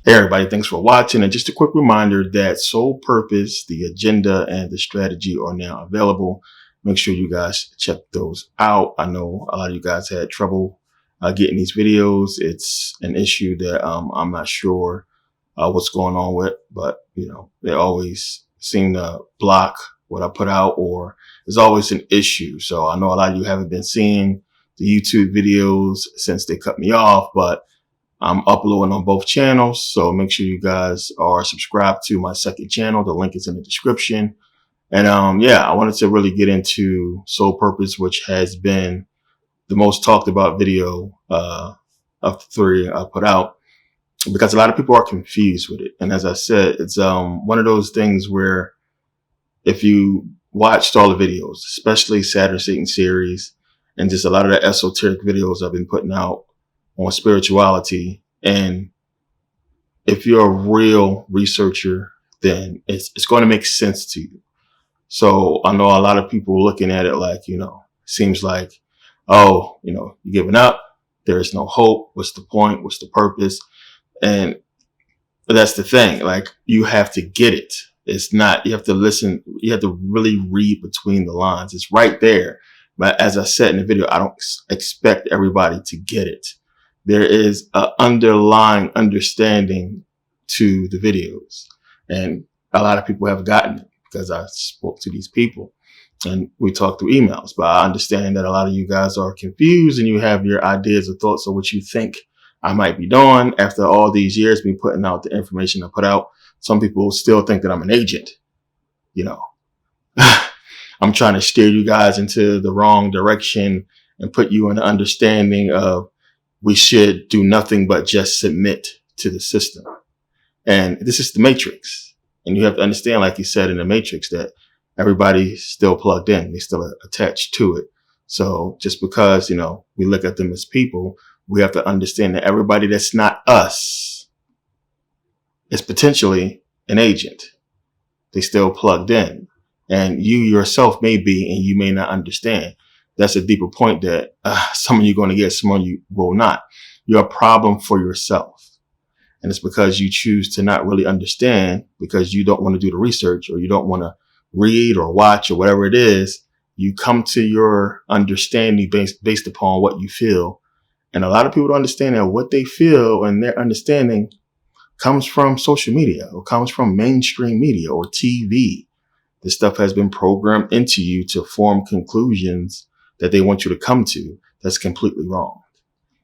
Hey everybody, thanks for watching. And just a quick reminder that Soul Purpose, the agenda, and the strategy are now available. Make sure you guys check those out. I know a lot of you guys had trouble getting these videos. It's an issue that I'm not sure what's going on with, but they always seem to block what I put out, or there's always an issue. So I know a lot of you haven't been seeing the YouTube videos since they cut me off, but I'm uploading on both channels, so make sure you guys are subscribed to my second channel. The link is in the description. And yeah, I wanted to really get into Soul Purpose, which has been the most talked about video of the three I put out, because a lot of people are confused with it. And as I said, it's one of those things where if you watched all the videos, especially Saturn Satan series and just a lot of the esoteric videos I've been putting out on spirituality, and if you're a real researcher, then it's going to make sense to you. So I know a lot of people looking at it like, seems like, oh, you're giving up. There is no hope. What's the point? What's the purpose? And that's the thing. Like, you have to get it. It's not, you have to listen. You have to really read between the lines. It's right there. But as I said in the video, I don't expect everybody to get it. There is an underlying understanding to the videos, and a lot of people have gotten it because I spoke to these people and we talked through emails. But I understand that a lot of you guys are confused and you have your ideas or thoughts of what you think I might be doing. After all these years me putting out the information I put out, some people still think that I'm an agent. I'm trying to steer you guys into the wrong direction and put you in the understanding of we should do nothing but just submit to the system. And this is the matrix. And you have to understand, like you said in the matrix, that everybody's still plugged in. They still are attached to it. So just because, we look at them as people, we have to understand that everybody that's not us is potentially an agent. They still plugged in. And you yourself may be, and you may not understand. That's a deeper point that some of you are going to get, some of you will not. You're a problem for yourself. And it's because you choose to not really understand, because you don't want to do the research, or you don't want to read or watch or whatever it is. You come to your understanding based upon what you feel. And a lot of people don't understand that what they feel and their understanding comes from social media, or comes from mainstream media or TV. This stuff has been programmed into you to form conclusions that they want you to come to. That's completely wrong.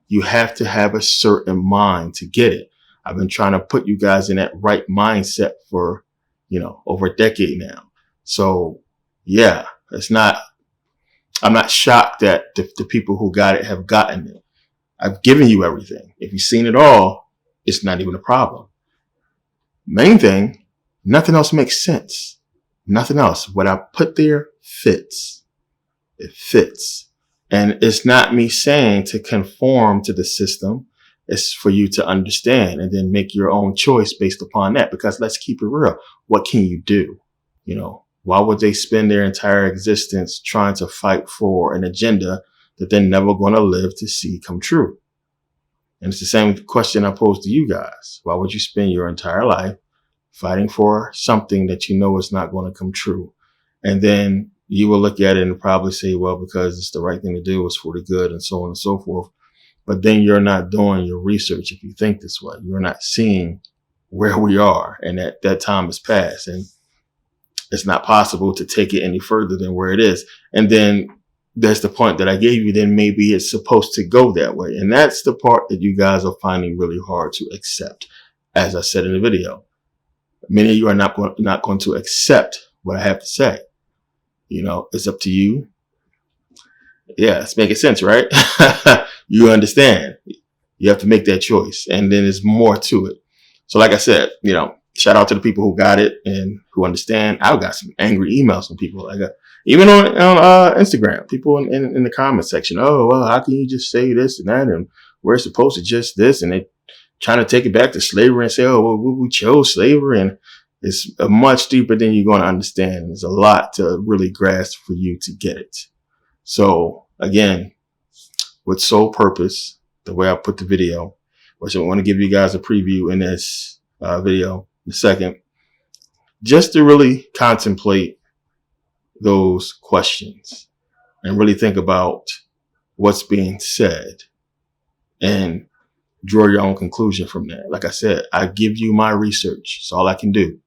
You have to have a certain mind to get it. I've been trying to put you guys in that right mindset for, over a decade now. So yeah, I'm not shocked that the people who got it have gotten it. I've given you everything. If you've seen it all, it's not even a problem. Main thing, nothing else makes sense. Nothing else. What I put there fits. It fits. And it's not me saying to conform to the system. It's for you to understand and then make your own choice based upon that. Because let's keep it real. What can you do? Why would they spend their entire existence trying to fight for an agenda that they're never going to live to see come true? And it's the same question I posed to you guys. Why would you spend your entire life fighting for something that you know is not going to come true? And then you will look at it and probably say, well, because it's the right thing to do, it's for the good, and so on and so forth. But then you're not doing your research if you think this way. You're not seeing where we are, and that time has passed, and it's not possible to take it any further than where it is. And then there's the point that I gave you, then maybe it's supposed to go that way. And that's the part that you guys are finding really hard to accept. As I said in the video, many of you are not going to accept what I have to say. It's up to you. Yeah, it's making sense, right? You understand. You have to make that choice. And then there's more to it. So like I said, shout out to the people who got it and who understand. I've got some angry emails from people. Even on Instagram, people in the comment section. Oh, well, how can you just say this and that? And we're supposed to just this. And they trying to take it back to slavery and say, oh, well, we chose slavery. And it's much deeper than you're going to understand. There's a lot to really grasp for you to get it. So again, with Soul Purpose, the way I put the video, which I want to give you guys a preview in this video in a second, just to really contemplate those questions and really think about what's being said and draw your own conclusion from that. Like I said, I give you my research. It's all I can do.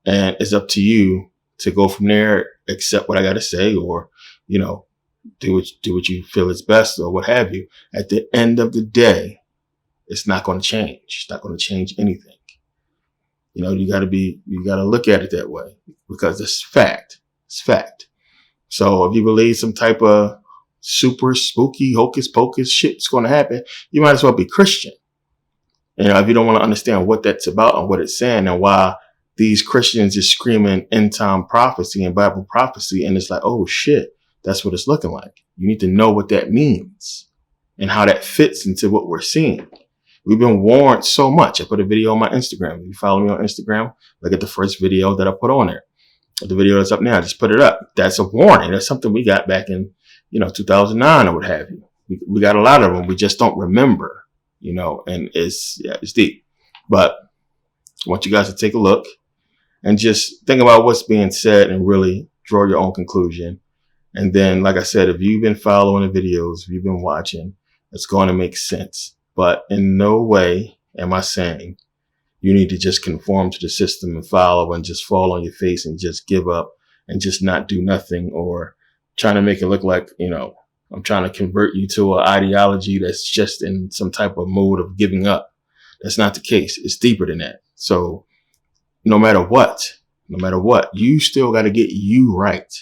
And it's up to you to go from there, accept what I got to say, or, you know, do what you feel is best or what have you. At the end of the day, it's not going to change. It's not going to change anything. You know, you got to look at it that way because it's fact. It's fact. So if you believe some type of super spooky hocus pocus shit's going to happen, you might as well be Christian. You know, if you don't want to understand what that's about and what it's saying and why these Christians is screaming end time prophecy and Bible prophecy, and it's like, oh shit, that's what it's looking like. You need to know what that means and how that fits into what we're seeing. We've been warned so much. I put a video on my Instagram. If you follow me on Instagram, look at the first video that I put on there. The video that's up now, I just put it up. That's a warning. That's something we got back in, 2009 or what have you. We got a lot of them. We just don't remember, and it's deep. But I want you guys to take a look and just think about what's being said and really draw your own conclusion. And then, like I said, if you've been following the videos, if you've been watching, it's going to make sense. But in no way am I saying you need to just conform to the system and follow and just fall on your face and just give up and just not do nothing, or trying to make it look like, I'm trying to convert you to an ideology that's just in some type of mode of giving up. That's not the case. It's deeper than that. So no matter what, you still got to get you right.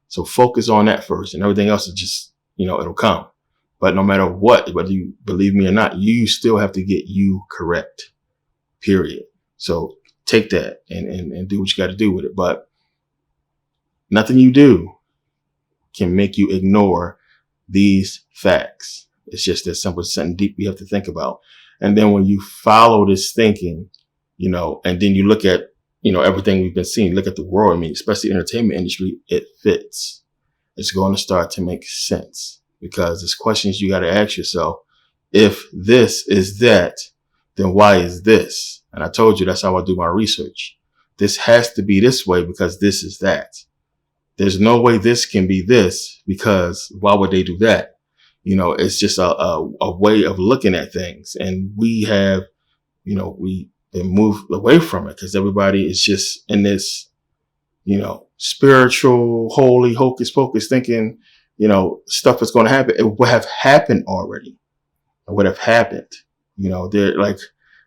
So focus on that first, and everything else is just, it'll come. But no matter what, whether you believe me or not, you still have to get you correct, period. So take that and do what you got to do with it. But nothing you do can make you ignore these facts. It's just that simple. It's something deep you have to think about. And then when you follow this thinking, and then you look at, everything we've been seeing, look at the world, especially the entertainment industry, it fits. It's going to start to make sense. Because there's questions you got to ask yourself. If this is that, then why is this? And I told you that's how I do my research. This has to be this way because this is that. There's no way this can be this because why would they do that? It's just a way of looking at things. And we have, we've been moved away from it because everybody is just in this, spiritual, holy, hocus pocus thinking, stuff is going to happen. It would have happened already. It would have happened. They're like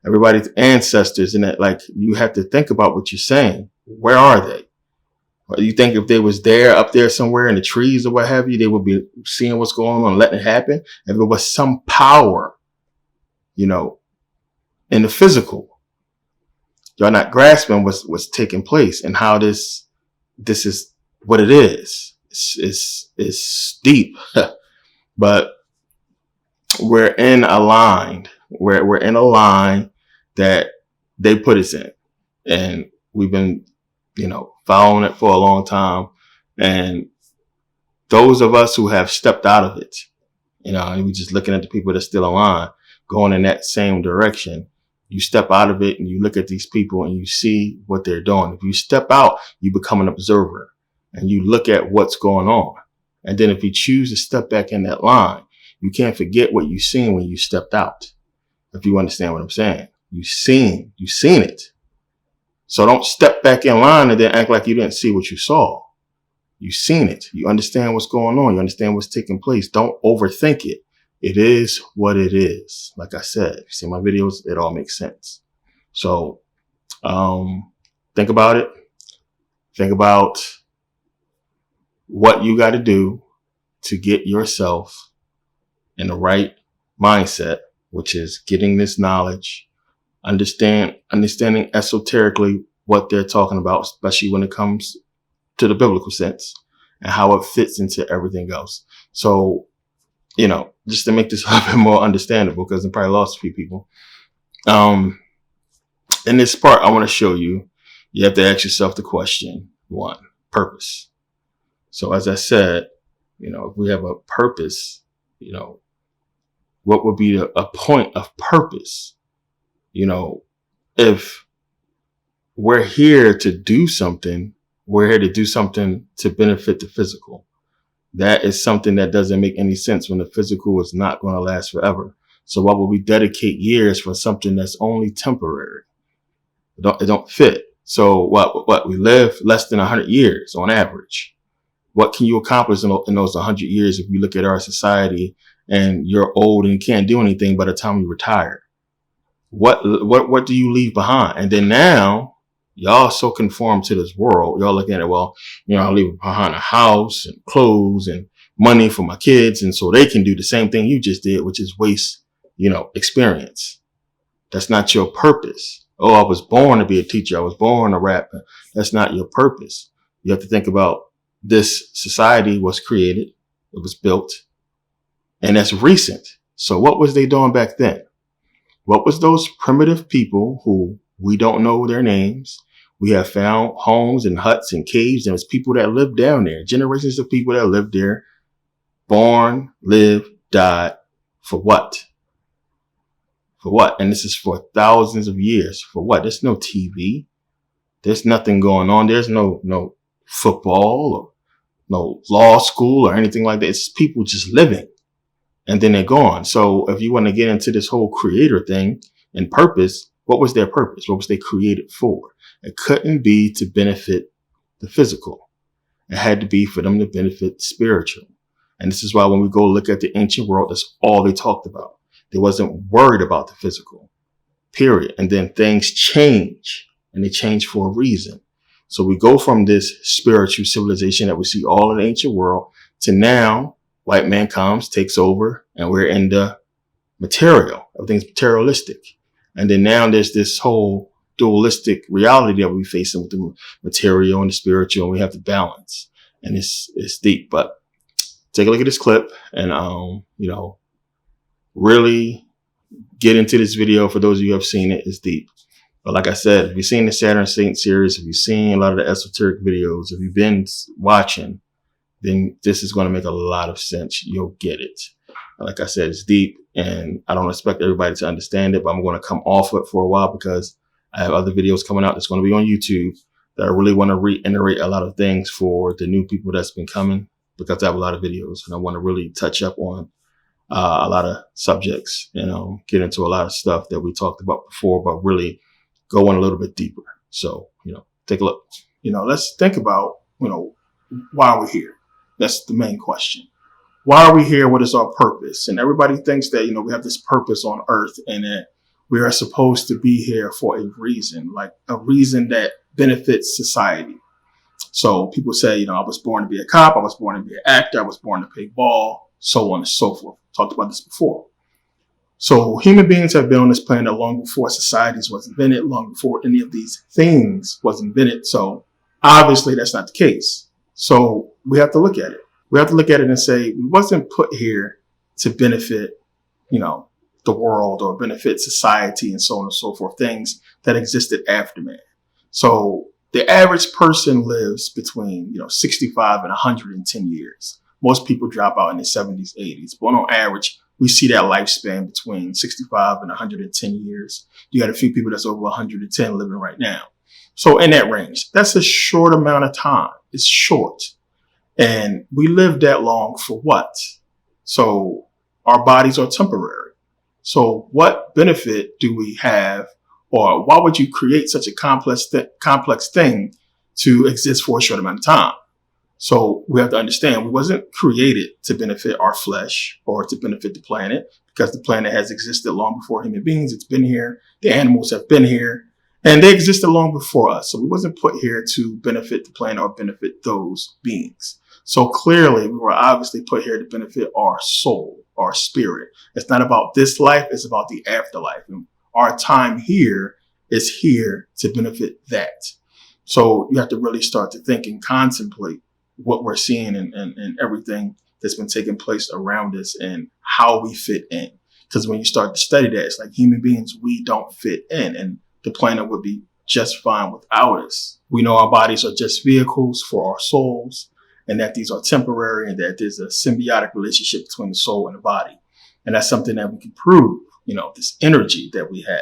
everybody's ancestors, and that, like, you have to think about what you're saying. Where are they? Or you think if they was there up there somewhere in the trees or what have you, they would be seeing what's going on and letting it happen. If there was some power, in the physical, y'all not grasping what's taking place and how this is what it is. It's deep, but we're in a line. We're in a line that they put us in, and we've been, following it for a long time. And those of us who have stepped out of it, and we're just looking at the people that's still alive, going in that same direction. You step out of it and you look at these people and you see what they're doing. If you step out, you become an observer. And you look at what's going on. And then if you choose to step back in that line, you can't forget what you seen when you stepped out. If you understand what I'm saying. You seen it. So don't step back in line and then act like you didn't see what you saw. You seen it. You understand what's going on. You understand what's taking place. Don't overthink it. It is what it is. Like I said, if you see my videos, it all makes sense. So think about it. Think about what you got to do to get yourself in the right mindset, which is getting this knowledge, understanding esoterically what they're talking about, especially when it comes to the biblical sense and how it fits into everything else. So, just to make this a little bit more understandable, because I probably lost a few people. In this part, I want to show you have to ask yourself the question, 1, purpose. So as I said, if we have a purpose, What would be a point of purpose? You know, if we're here to do something, we're here to do something to benefit the physical. That is something that doesn't make any sense when the physical is not going to last forever. So why would we dedicate years for something that's only temporary? It don't fit. So what we live less than 100 years on average. What can you accomplish in those 100 years if you look at our society and you're old and you can't do anything by the time you retire? What do you leave behind? And then now y'all so conform to this world. Y'all looking at it, well, I leave behind a house and clothes and money for my kids. And so they can do the same thing you just did, which is waste, experience. That's not your purpose. Oh, I was born to be a teacher. I was born a rapper. That's not your purpose. You have to think about this society was created. It was built, and that's recent. So what was they doing back then? What was those primitive people who we don't know their names? We have found homes and huts and caves, and it's people that lived down there, generations of people that lived there, born, lived, died. For what? For what? And this is for thousands of years. For what? There's no TV. There's nothing going on. There's no football or no law school or anything like that. It's people just living. And then they're gone. So if you want to get into this whole creator thing and purpose, what was their purpose? What was they created for? It couldn't be to benefit the physical. It had to be for them to benefit the spiritual. And this is why when we go look at the ancient world, that's all they talked about. They wasn't worried about the physical, period. And then things change, and they change for a reason. So we go from this spiritual civilization that we see all in the ancient world to now white man comes, takes over, and we're in the material. Everything's materialistic. And then now there's this whole dualistic reality that we're facing with the material and the spiritual, and we have to balance. And it's deep. But take a look at this clip and, really get into this video. For those of you who have seen it, it's deep. But like I said, if you've seen the Saturn Saint series, if you've seen a lot of the esoteric videos, if you've been watching, then this is going to make a lot of sense. You'll get it. Like I said, it's deep, and I don't expect everybody to understand it, but I'm going to come off it for a while because I have other videos coming out that's going to be on YouTube that I really want to reiterate a lot of things for the new people that's been coming, because I have a lot of videos and I want to really touch up on a lot of subjects, get into a lot of stuff that we talked about before, but really go in a little bit deeper. So, take a look. Let's think about, why we're here. That's the main question. Why are we here? What is our purpose? And everybody thinks that, we have this purpose on earth and that we are supposed to be here for a reason, like a reason that benefits society. So people say, I was born to be a cop. I was born to be an actor. I was born to play ball, so on and so forth. Talked about this before. So human beings have been on this planet long before societies was invented, long before any of these things was invented. So obviously that's not the case. So we have to look at it. We have to look at it and say, we wasn't put here to benefit, the world or benefit society and so on and so forth, things that existed after man. So the average person lives between, 65 and 110 years. Most people drop out in their 70s, 80s. But on average, we see that lifespan between 65 and 110 years. You got a few people that's over 110 living right now. So in that range, that's a short amount of time. It's short. And we live that long for what? So our bodies are temporary. So what benefit do we have, or why would you create such a complex thing to exist for a short amount of time? So we have to understand we wasn't created to benefit our flesh or to benefit the planet, because the planet has existed long before human beings. It's been here. The animals have been here, and they existed long before us. So we wasn't put here to benefit the planet or benefit those beings. So clearly we were obviously put here to benefit our soul, our spirit. It's not about this life. It's about the afterlife. And our time here is here to benefit that. So you have to really start to think and contemplate what we're seeing and everything that's been taking place around us and how we fit in. Because when you start to study that, it's like human beings, we don't fit in, and the planet would be just fine without us. We know our bodies are just vehicles for our souls, and that these are temporary, and that there's a symbiotic relationship between the soul and the body. And that's something that we can prove, this energy that we have.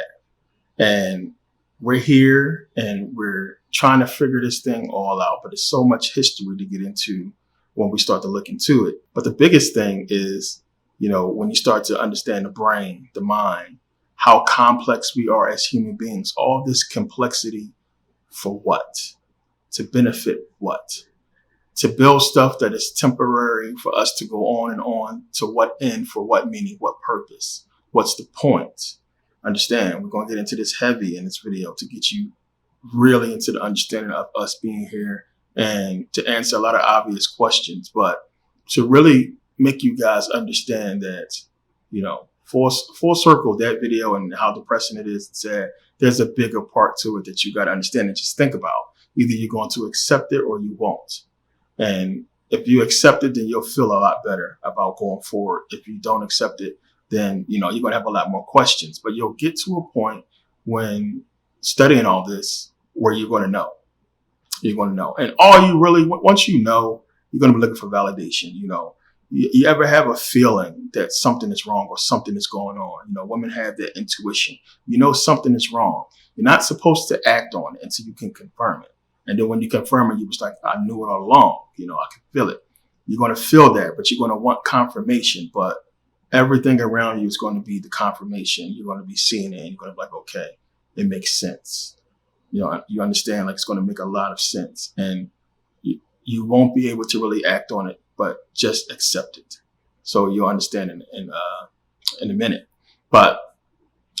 And we're here and we're trying to figure this thing all out. But there's so much history to get into when we start to look into it. But the biggest thing is, when you start to understand the brain, the mind, how complex we are as human beings, all this complexity for what? To benefit what? To build stuff that is temporary for us to go on and on. To what end? For what meaning? What purpose? What's the point? Understand, we're going to get into this heavy in this video to get you really into the understanding of us being here and to answer a lot of obvious questions, but to really make you guys understand that, full circle, that video and how depressing it is, sad, there's a bigger part to it that you got to understand and just think about. Either you're going to accept it or you won't. And if you accept it, then you'll feel a lot better about going forward. If you don't accept it, then, you're going to have a lot more questions. But you'll get to a point when studying all this where you're going to know. You're going to know. And all you really, once you know, you're going to be looking for validation. You ever have a feeling that something is wrong or something is going on? Women have that intuition. Something is wrong. You're not supposed to act on it until you can confirm it. And then when you confirm it, you was like, I knew it all along. I can feel it. You're going to feel that, but you're going to want confirmation. But everything around you is going to be the confirmation. You're going to be seeing it and you're going to be like, okay, it makes sense. You understand, like it's going to make a lot of sense. And you won't be able to really act on it, but just accept it. So you'll understand in a minute. But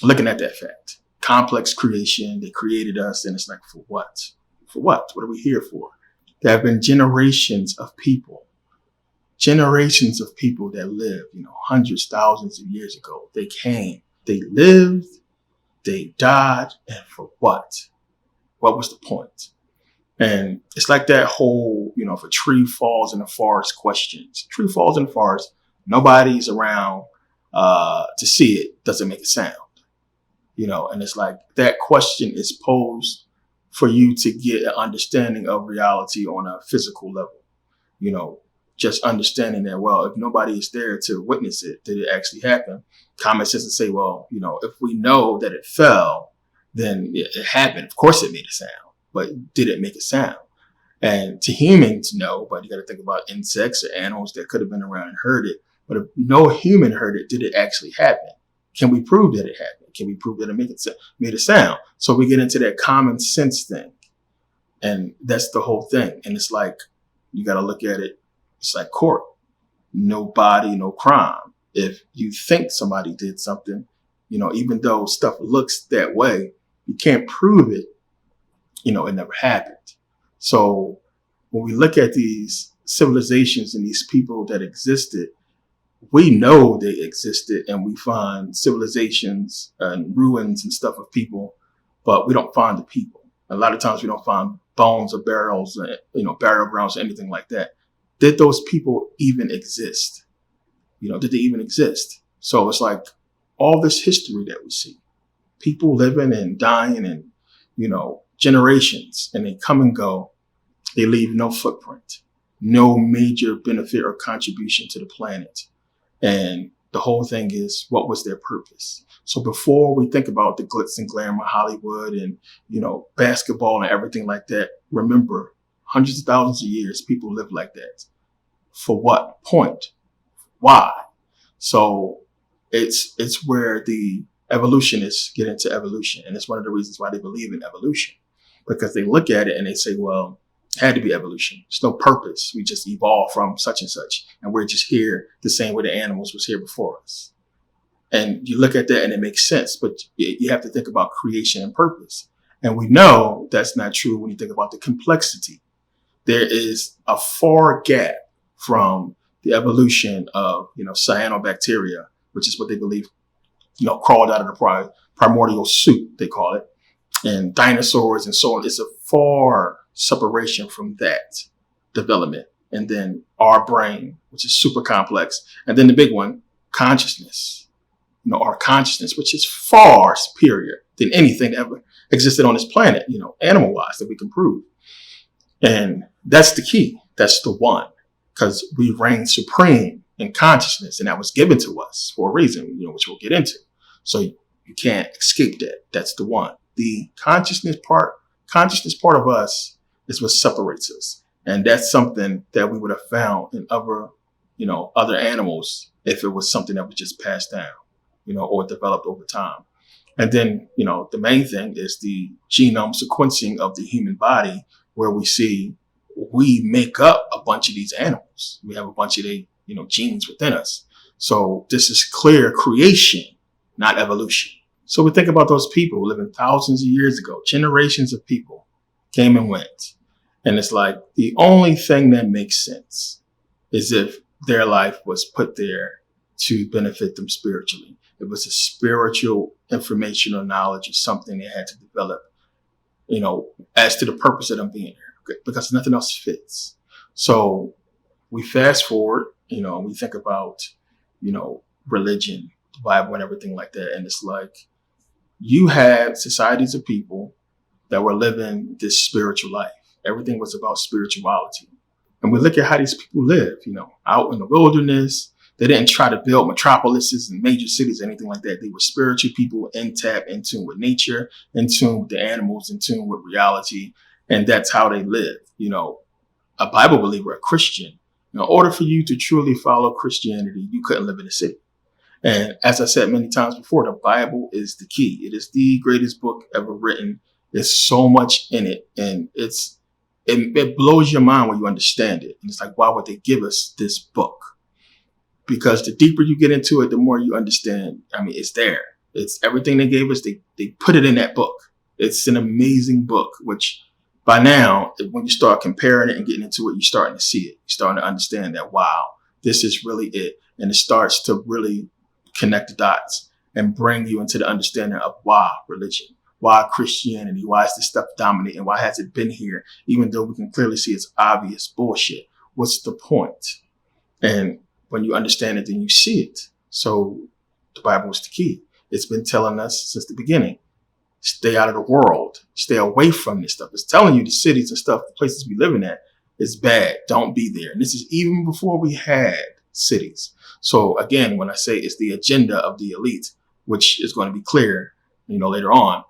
looking at that fact, complex creation, they created us, and it's like, for what? For what? What are we here for? There have been generations of people that lived, hundreds, thousands of years ago. They came, they lived, they died, and for what? What was the point? And it's like that whole, if a tree falls in the forest questions. Tree falls in the forest, nobody's around to see it, doesn't make a sound. And it's like that question is posed for you to get an understanding of reality on a physical level. Just understanding that, well, if nobody is there to witness it, did it actually happen? Common sense to say, well, if we know that it fell, then it happened. Of course it made a sound, but did it make a sound? And to humans, no, but you got to think about insects or animals that could have been around and heard it. But if no human heard it, did it actually happen? Can we prove that it happened? Can we prove that it made a sound? So we get into that common sense thing. And that's the whole thing. And it's like, you got to look at it. It's like court. No body, no crime. If you think somebody did something, even though stuff looks that way, you can't prove it. It never happened. So when we look at these civilizations and these people that existed, we know they existed, and we find civilizations and ruins and stuff of people, but we don't find the people. A lot of times we don't find bones or barrels, burial grounds or anything like that. Did those people even exist? Did they even exist? So it's like all this history that we see, people living and dying and, generations, and they come and go. They leave no footprint, no major benefit or contribution to the planet. And the whole thing is, what was their purpose? So before we think about the glitz and glamour, Hollywood and, basketball and everything like that, remember, hundreds of thousands of years, people lived like that. For what point? Why? So it's where the evolutionists get into evolution. And it's one of the reasons why they believe in evolution, because they look at it and they say, well, it had to be evolution. There's no purpose. We just evolved from such and such. And we're just here the same way the animals was here before us. And you look at that and it makes sense, but you have to think about creation and purpose. And we know that's not true when you think about the complexity. There is a far gap from the evolution of, cyanobacteria, which is what they believe, crawled out of the primordial soup, they call it, and dinosaurs and so on. It's a far separation from that development. And then our brain, which is super complex. And then the big one, consciousness, our consciousness, which is far superior than anything that ever existed on this planet, animal wise, that we can prove. And that's the key. That's the one, because we reign supreme in consciousness, and that was given to us for a reason, which we'll get into. So you can't escape that. That's the one. The consciousness part of us is what separates us. And that's something that we would have found in other animals if it was something that was just passed down, or developed over time. And then, the main thing is the genome sequencing of the human body, where we see we make up a bunch of these animals. We have a bunch of the, genes within us. So this is clear creation, not evolution. So we think about those people living thousands of years ago, generations of people came and went. And it's like the only thing that makes sense is if their life was put there to benefit them spiritually. It was a spiritual information or knowledge or something they had to develop, as to the purpose of them being here, because nothing else fits. So we fast forward, we think about, religion, the Bible and everything like that. And it's like you had societies of people that were living this spiritual life. Everything was about spirituality. And we look at how these people live, out in the wilderness. They didn't try to build metropolises and major cities or anything like that. They were spiritual people, in tune with nature, in tune with the animals, in tune with reality. And that's how they live. A Bible believer, a Christian, in order for you to truly follow Christianity, you couldn't live in a city. And as I said many times before, the Bible is the key. It is the greatest book ever written. There's so much in it. And it blows your mind when you understand it. And it's like, why would they give us this book? Because the deeper you get into it, the more you understand. It's there. It's everything they gave us. They put it in that book. It's an amazing book, which by now, when you start comparing it and getting into it, you're starting to see it. You're starting to understand that, wow, this is really it. And it starts to really connect the dots and bring you into the understanding of why religion, why Christianity, why is this stuff dominating? Why has it been here? Even though we can clearly see it's obvious bullshit. What's the point? And when you understand it, then you see it. So the Bible is the key. It's been telling us since the beginning. Stay out of the world. Stay away from this stuff. It's telling you the cities and stuff, the places we living at is bad. Don't be there. And this is even before we had cities. So again, when I say it's the agenda of the elite, which is going to be clear, later on,